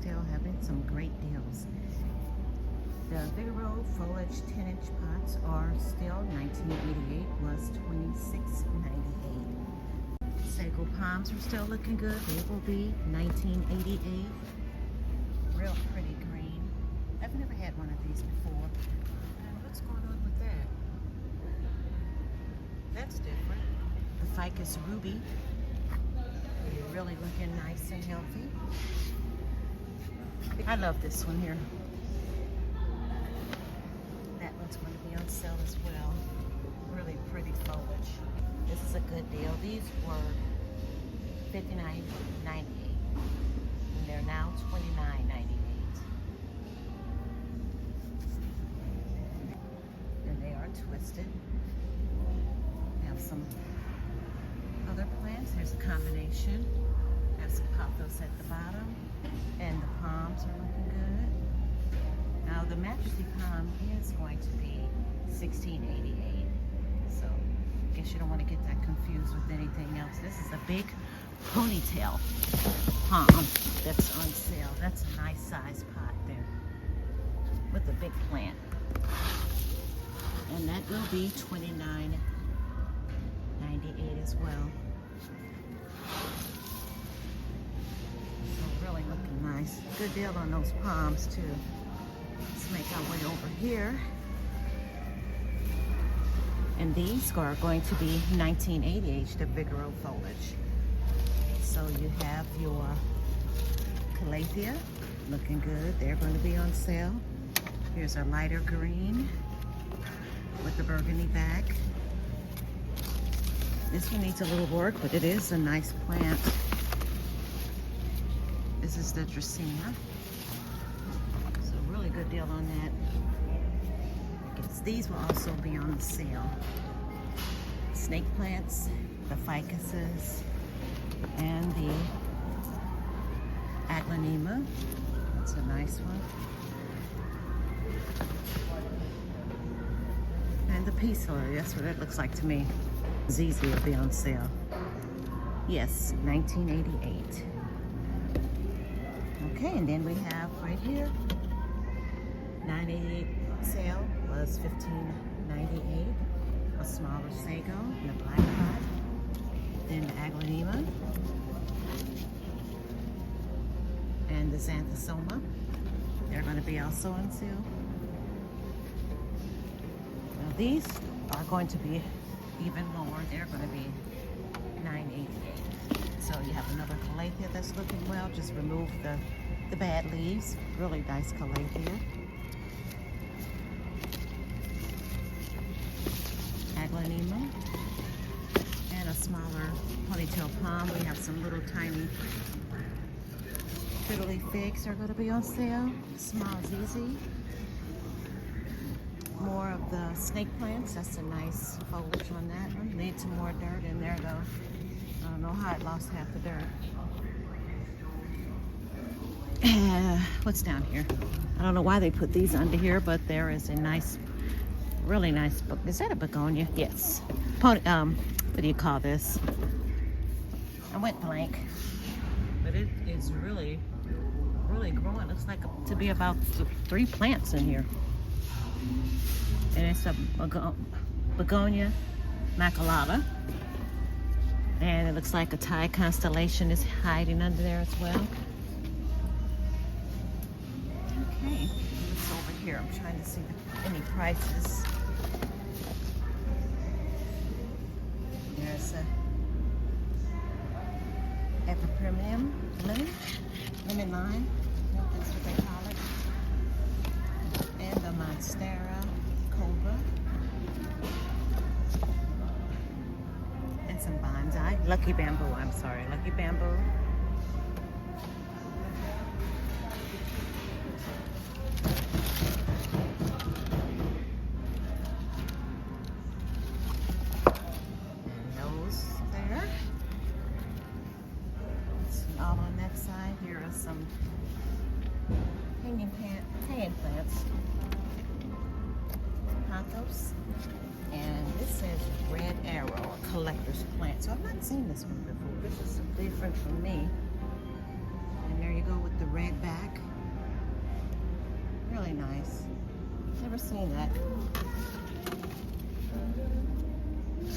still having some great deals. The Figaro foliage 10-inch pots are still $19.88 plus $26.98. Sago palms are still looking good. They will be $19.88. Real pretty green. I've never had one of these before. And what's going on with that? That's different. The Ficus Ruby. Really looking nice and healthy. I love this one here. That one's going to be on sale as well. Really pretty foliage. This is a good deal. These were $59.98 and they're now $29.98. And they are twisted. We have some other plants. There's a combination. We have some pothos at the bottom, and the palms are looking good. Now the majesty palm is going to be $16.88. So I guess you don't want to get that confused with anything else. This is a big ponytail palm that's on sale. That's a nice size pot there with a big plant. And that will be $29.98 as well. So really looking nice. Good deal on those palms too. Let's make our way over here. And these are going to be $19.88, the Figaro foliage. So you have your Calathea, looking good. They're going to be on sale. Here's a lighter green with the burgundy back. This one needs a little work, but it is a nice plant. This is the Dracaena. So really good deal on that. I guess these will also be on sale. Snake plants, the ficuses, and the Aglaonema. That's a nice one. And the peace lily, that's what it looks like to me. ZZ will be on sale. Yes, $19.88. Okay, and then we have right here, $9.88 sale was $15.98. A smaller sago in a black pot. Then the Aglaonema. And the Xanthosoma. They're going to be also on sale. Now these are going to be even lower. They're going to be $9.88. So you have another Calathea that's looking well. Just remove the bad leaves. Really nice Calathea. Aglaonema. And a smaller ponytail palm. We have some little tiny fiddly figs are going to be on sale. Small ZZ. More of the snake plants. That's a nice foliage on that one. Need some more dirt in there though. I don't know how it lost half the dirt. What's down here? I don't know why they put these under here, but there is a nice, really nice book. Is that a begonia? Yes. What do you call this? I went blank. But it is really growing. Looks like to be about 3 plants in here. And it's a begonia maculata. And it looks like a Thai constellation is hiding under there as well. Okay, what's over here? I'm trying to see any prices. There's a Epipremium lemon lime. That's what they call it. And the Monstera Cobra. And some bonsai. Lucky bamboo, I'm sorry. Lucky bamboo. And those there. All on that side. Here are some hanging plants. Pothos. And this says Red Arrow, a collector's plant. So I've not seen this one before. This is different from me. And there you go with the red back. Really nice. Never seen that.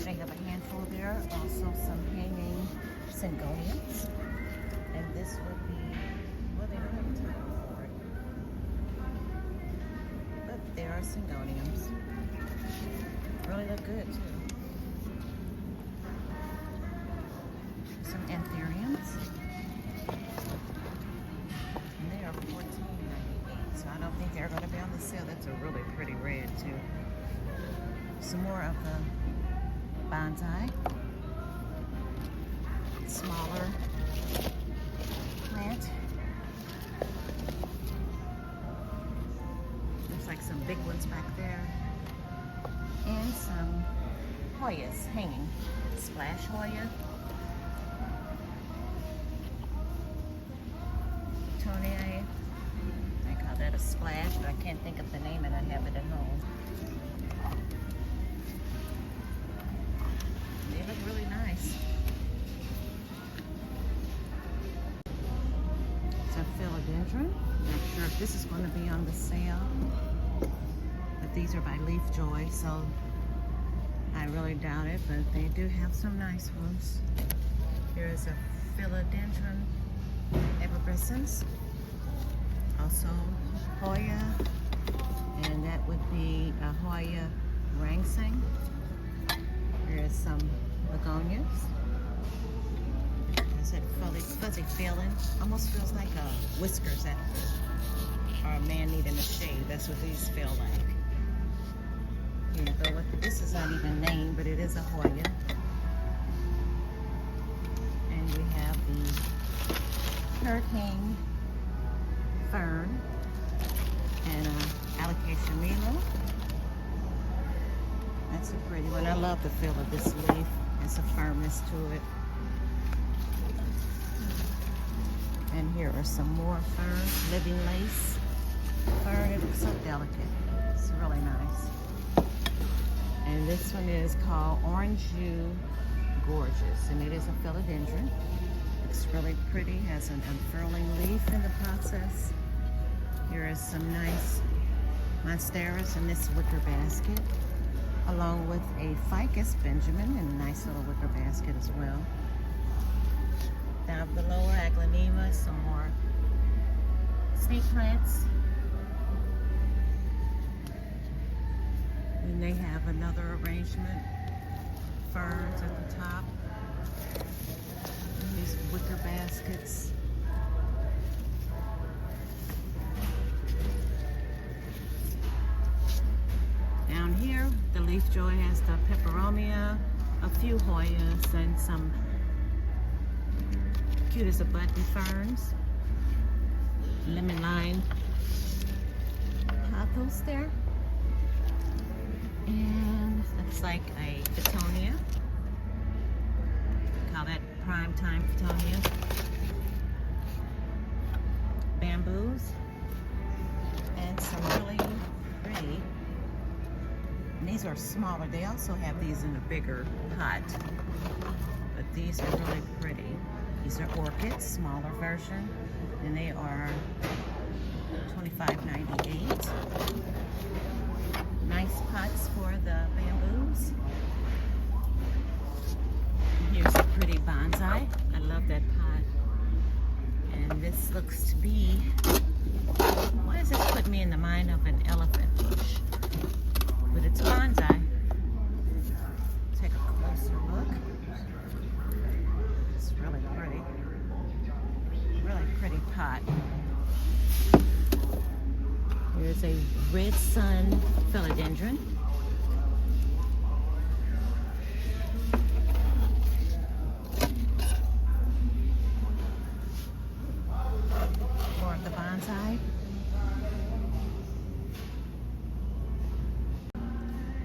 They have a handful there. Also some hanging syngoniums. And this would be, well, they don't have a title for it. But there are syngoniums. Really look good too. Some anthuriums. And they are $14.98. So I don't think they're going to be on the sale. That's a really pretty red too. Some more of the bonsai. Smaller plant. Looks like some big ones back there. And some Hoyas hanging. Splash Hoya. Tonia. I call that a splash, but I can't think of the name and I have it at home. They look really nice. It's a philodendron. Not sure if this is going to be on the sale. But these are by Leaf Joy, so I really doubt it, but they do have some nice ones. Here is a philodendron everbescens, also Hoya, and that would be a Hoya rangsang. Here is some begonias. There's that fuzzy feeling. Almost feels like whiskers or a man needing a shave. That's what these feel like. Here you go with this is not even named, but it is a Hoya. And we have the hurricane fern and alocasia milo. That's a pretty one. I love the feel of this leaf. It's a firmness to it. And here are some more fern, living lace fern. It looks so delicate. It's really nice. And this one is called Orange Jus Gorgeous, and it is a philodendron. Looks really pretty, has an unfurling leaf in the process. Here is some nice monsteras in this wicker basket, along with a ficus Benjamin in a nice little wicker basket as well. Down below are aglaonema, some more snake plants. And they have another arrangement, ferns at the top. And these wicker baskets. Down here, the Leaf Joy has the peperomia, a few Hoyas, and some cute as a button ferns. Lemon lime pothos there. And looks like a Photonia. Call that prime time Photonia. Bamboos. And some really pretty. And these are smaller. They also have these in a bigger pot. But these are really pretty. These are orchids, smaller version. And they are $25.98. Nice pots for the bamboos. And here's a pretty bonsai. I love that pot. And this looks to be, why does this put me in the mind of an elephant bush? But it's bonsai. Take a closer look. It's really pretty. Really pretty pot. Here's a red sun philodendron. More of the bonsai.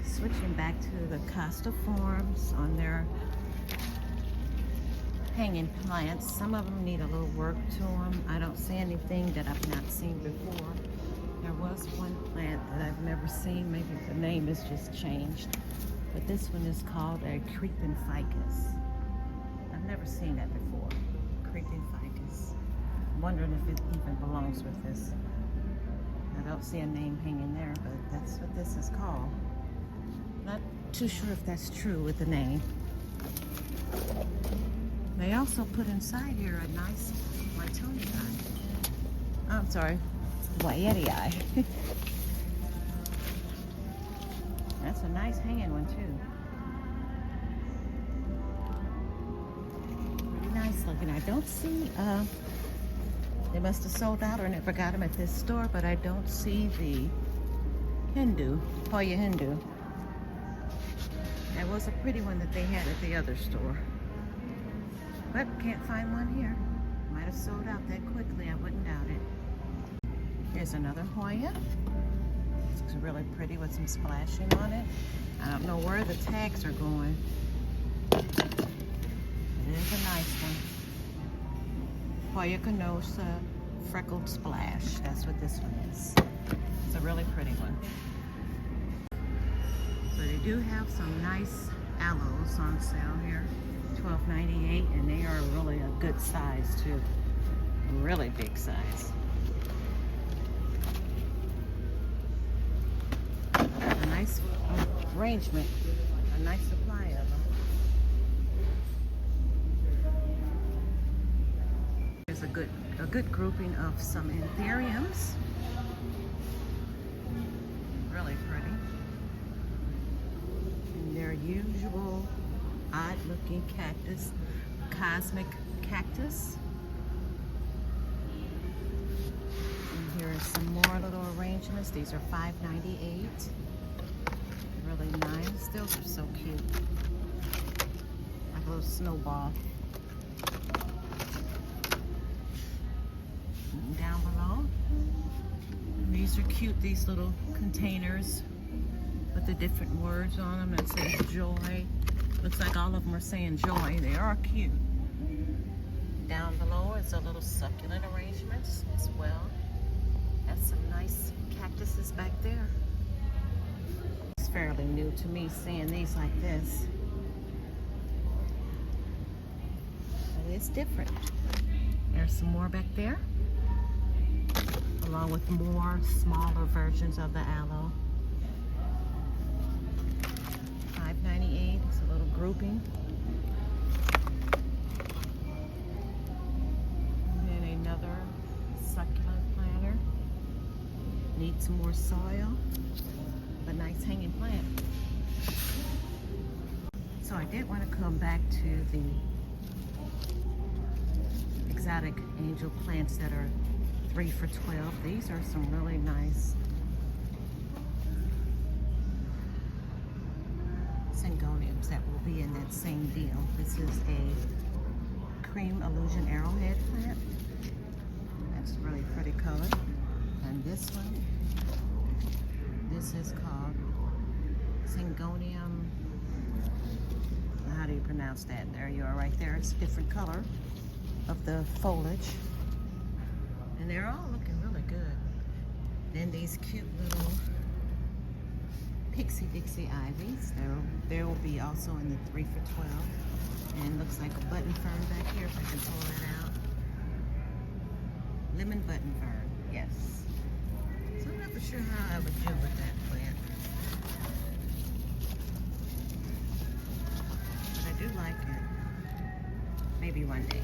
Switching back to the costiforms on their hanging plants. Some of them need a little work to them. I don't see anything that I've not seen before. There was one plant that I've never seen. Maybe the name has just changed. But this one is called a creeping ficus. I've never seen that before. Creeping ficus. wondering if it even belongs with this. I don't see a name hanging there, but that's what this is called. Not too sure if that's true with the name. They also put inside here a nice Whitoni eye. I'm sorry, Waieti eye. That's a nice hanging one too. Pretty nice looking. I don't see, they must have sold out or never got them at this store, but I don't see the Hindu, Hoya Hindu. That was a pretty one that they had at the other store. But can't find one here. Might have sold out that quickly, I wouldn't doubt it. Here's another Hoya. It's really pretty with some splashing on it. I don't know where the tags are going. It is a nice one. Hoya Canosa Freckled Splash. That's what this one is. It's a really pretty one. So they do have some nice aloes on sale here. $12.98, and they are really a good size too. Really big size. A nice arrangement, a nice supply of them. There's a good grouping of some anthuriums. Really pretty. And their usual odd-looking cactus, cosmic cactus. And here are some more little arrangements. These are $5.98. Really nice. Those are so cute. Like a little snowball. And down below, these are cute. These little containers with the different words on them that say joy. Looks like all of them are saying joy. They are cute. Down below is a little succulent arrangements as well. Has some nice cactuses back there. It's fairly new to me seeing these like this. But it's different. There's some more back there, along with more smaller versions of the aloe. $5.98. It's a little grouping. And then another succulent planter. Needs some more soil, but nice hanging plant. So I did want to come back to the exotic angel plants that are 3 for $12. These are some really nice syngoniums that will be in that same deal. This is a cream illusion arrowhead plant. That's a really pretty color. And this one, this is called Syngonium. How do you pronounce that? There you are right there. It's a different color of the foliage. And they're all looking really good. Then these cute little Pixie Dixie ivies. There will be also in the 3 for $12. And looks like a button fern back here, if I can pull that out. Lemon button fern, yes. So I'm not for sure how I would do with that plant. But I do like it. Maybe one day.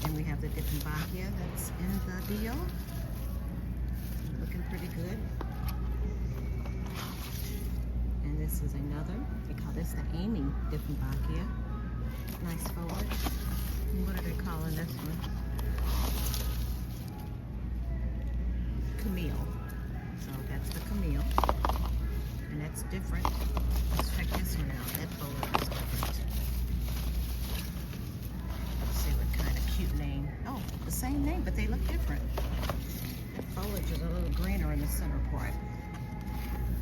And we have the Dieffenbachia that's in the deal. Looking pretty good. And this is another, they call this the Amy Dieffenbachia. Nice foliage. And what are they calling this one? Camille. So that's the Camille. And that's different. Let's check this one out. That foliage is different. Let's see what kind of cute name. Oh, the same name, but they look different. That foliage is a little greener in the center part.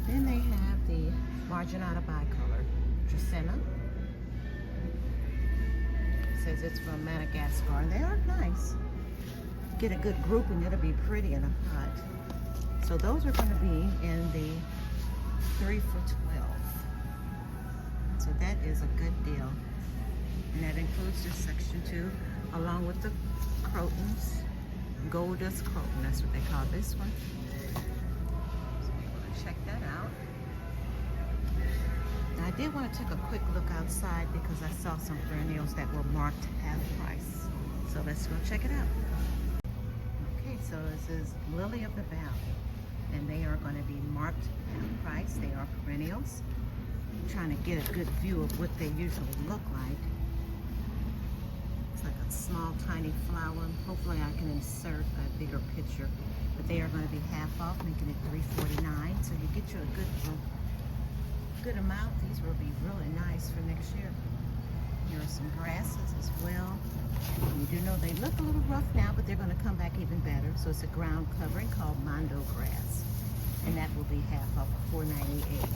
Then they have the Marginata bicolor, Dracaena. Says it's from Madagascar, and they are nice. Get a good grouping, it'll be pretty in a pot. So those are going to be in the 3 for $12. So that is a good deal. And that includes this section too, along with the Crotons. Goldust Croton, that's what they call this one. So I'm going to check that out. Now, I did want to take a quick look outside because I saw some perennials that were marked half price. So let's go check it out. Okay, so this is Lily of the Valley, and they are going to be marked half price. They are perennials. I'm trying to get a good view of what they usually look like. It's like a small, tiny flower. Hopefully I can insert a bigger picture. But they are going to be half off, making it $3.49. So you get you a good amount. These will be really nice for next year. Here are some grasses as well. You do know they look a little rough now, but they're going to come back even better. So it's a ground covering called Mondo grass. And that will be half off of $4.98.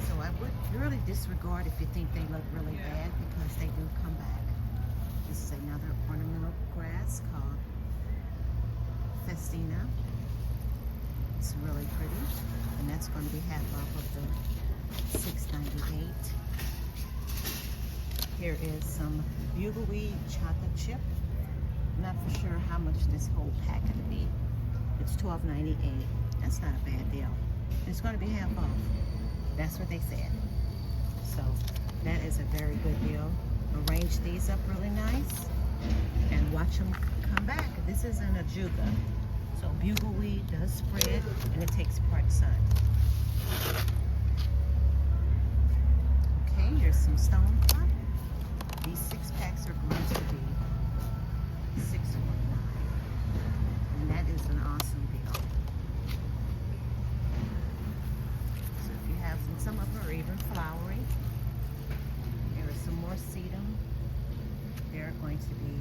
So I would really disregard if you think they look really bad because they do come back. This is another ornamental grass called Festina. It's really pretty, and that's going to be half off of the $6.98. Here is some bugleweed chocolate chip. I'm not for sure how much this whole pack will be. It's $12.98. That's not a bad deal. It's going to be half off. That's what they said. So that is a very good deal. Arrange these up really nice and watch them come back. This isn't a juga. So bugleweed does spread and it takes part sun. Okay, here's some stone pot. These 6 packs are going to be $6.49. And that is an awesome deal. So if you have some of them are even flowery. There is some more sedum. They're going to be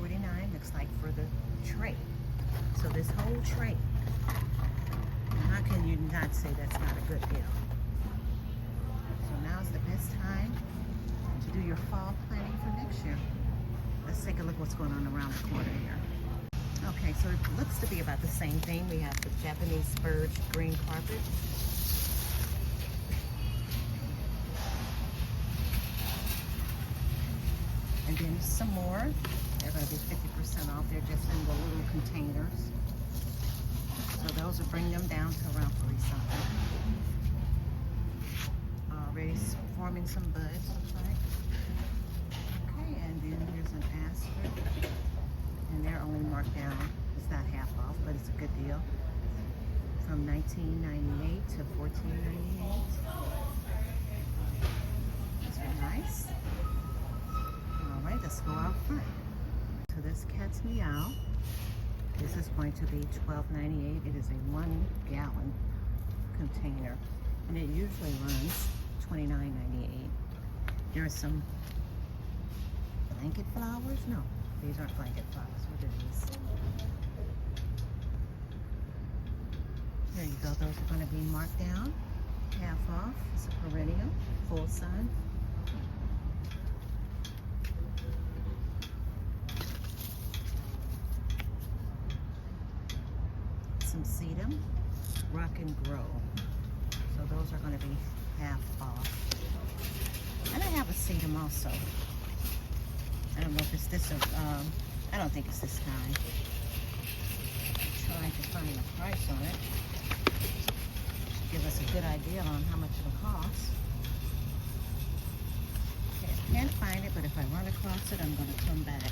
$8.49. Looks like for the tray. So this whole tray. How can you not say that's not a good deal? So now's the best time to do your fall planning for next year. Let's take a look what's going on around the corner here. Okay, so it looks to be about the same thing. We have the Japanese spurge green carpet. And then some more. They're going to be 50% off. They're just in the little containers. So those will bring them down to around 40-something. Already forming some buds, looks like. Okay, and then here's an aster. And they're only marked down. It's not half off, but it's a good deal. From $19.98 to $14.98. These are nice. Alright, let's go out front. So this cat's meow. This is going to be $12.98. It is a 1-gallon container. And it usually runs $29.98. There are some blanket flowers. No, these aren't blanket flowers. What are these? There you go. Those are going to be marked down. Half off. It's a perennial. Full sun. Some sedum, rock and grow. So those are going to be half off. And I have a sedum also. I don't know if it's this or, I don't think it's this kind. I'm trying to find the price on it. Give us a good idea on how much it'll cost. Okay, I can't find it, but if I run across it, I'm going to come back.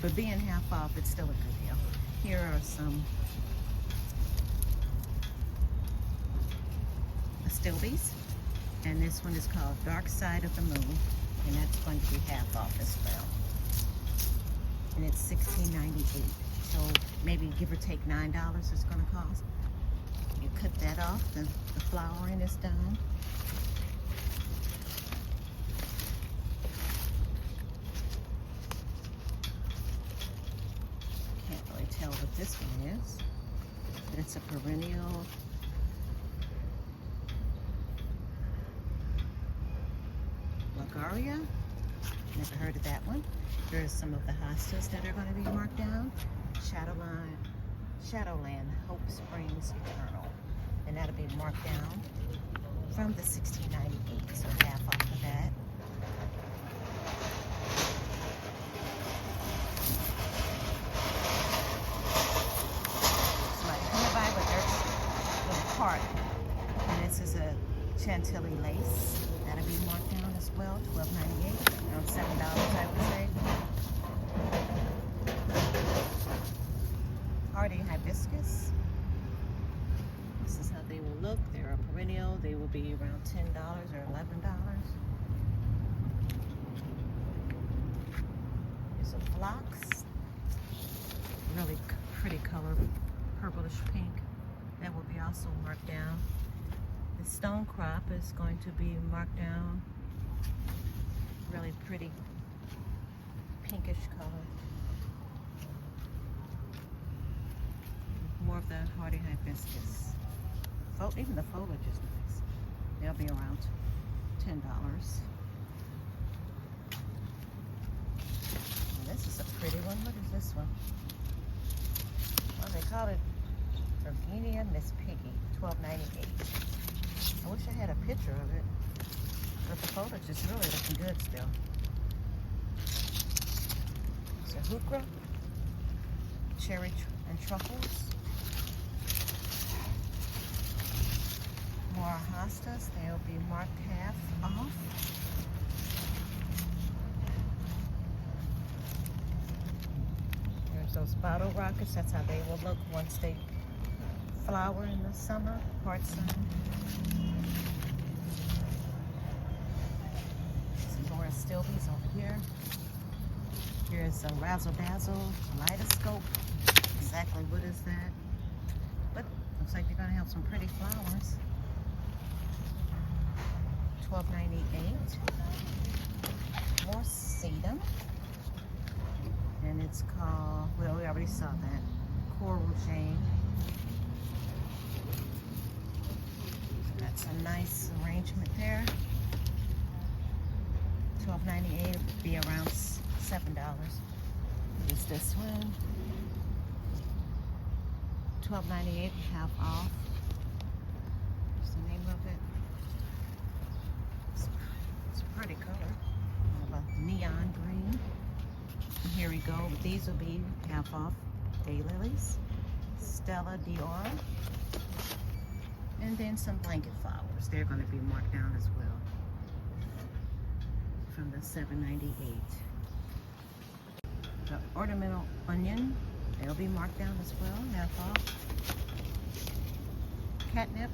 But being half off, it's still a good deal. Here are some astilbes, and this one is called Dark Side of the Moon, and that's going to be half off as well. And it's $16.98, so maybe give or take $9 it's going to cost. You cut that off, the flowering is done. Tell what this one is, but it's a perennial Lagaria. Never heard of that one. There's some of the hostas that are going to be marked down. Shadowland Hope Springs Eternal, and that'll be marked down from the $16.98, so half off of that. Chantilly lace. That'll be marked down as well, $12.98, around $7, I would say. Hardy hibiscus. This is how they will look. They're a perennial. They will be around $10 or $11. Here's a phlox. Really pretty color, purplish pink. That will be also marked down. The stone crop is going to be marked down. Really pretty pinkish color. More of the hardy hibiscus. Even the foliage is nice. They'll be around $10. And this is a pretty one. What is this one? Well, they call it Virginia Miss Piggy, $12.98. I wish I had a picture of it, but the foliage is really looking good still. It's a heuchera, cherry and truffles. More hostas, they'll be marked half off. There's those bottle rockets, that's how they will look once they flower in the summer, part sun. Some more stilbies over here. Here's a razzle dazzle kaleidoscope. Exactly what is that? But looks like they're gonna have some pretty flowers. $12.98. More sedum. And it's called, well, we already saw that. Coral Jane. So that's a nice arrangement there. $12.98 would be around $7. What is this one? $12.98, half off. What's the name of it? It's a pretty color. A neon green. And here we go. These will be half off. Daylilies. Stella Dior. And then some blanket flowers. They're going to be marked down as well. From the $7.98. The ornamental onion. They'll be marked down as well. Half off. Catnip.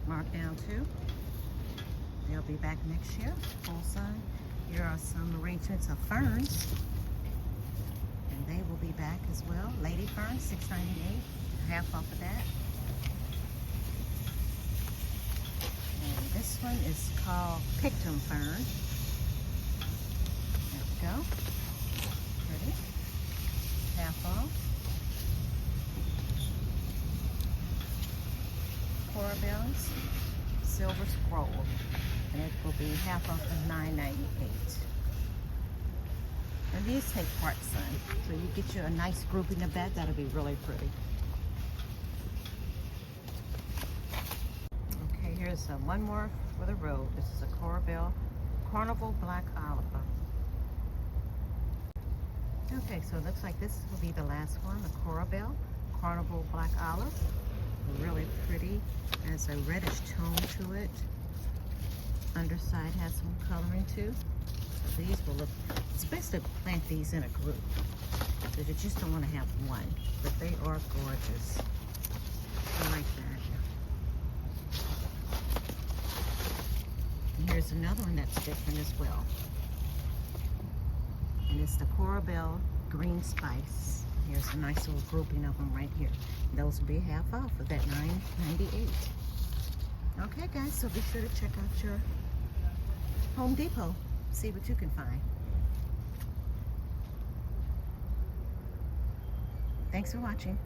Marked down too. They'll be back next year, full sun. Here are some arrangements of ferns, and they will be back as well. Lady fern, $6.98, half off of that. And this one is called Pictum fern. There we go. Pretty. Half off. Corabells, silver scroll. And it will be half off of $9.98. And these take part sun, so you get you a nice grouping of that. That'll be really pretty. Okay, here's one more for the road. This is a Corabelle Carnival Black Olive. Okay, so it looks like this will be the last one, the Corabelle Carnival Black Olive. Really pretty. Has a reddish tone to it. Underside has some coloring too. So these will look, it's best to plant these in a group because you just don't want to have one, but they are gorgeous. I like that. And here's another one that's different as well. And it's the Corabelle Green Spice. Here's a nice little grouping of them right here. Those will be half off of that $9.98. Okay guys, so be sure to check out your Home Depot. See what you can find. Thanks for watching.